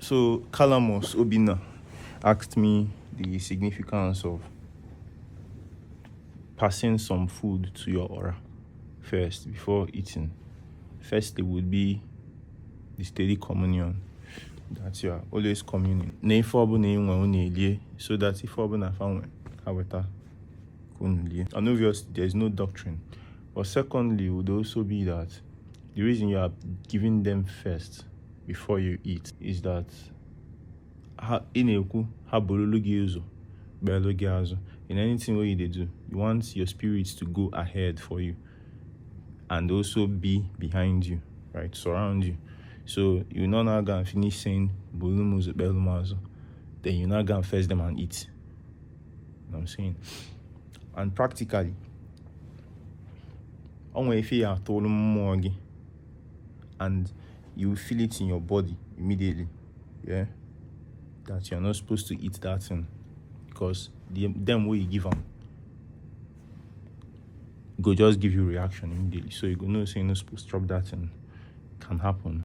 So Calamos Obinna asked me the significance of passing some food to your aura first before eating. First, it would be the steady communion that you are always communing. So that if and obviously there is no doctrine. But secondly, would also be that the reason you are giving them first before you eat is that in anything what you do, you want your spirits to go ahead for you and also be behind you, right? Surround you. So you're not now gonna finish saying then you're not gonna face them and eat. You know what I'm saying? And practically, if you are told more and you feel it in your body immediately, yeah, that you're not supposed to eat that thing because them way you give them go just give you reaction immediately. So you go know saying you're not supposed to drop that thing can happen.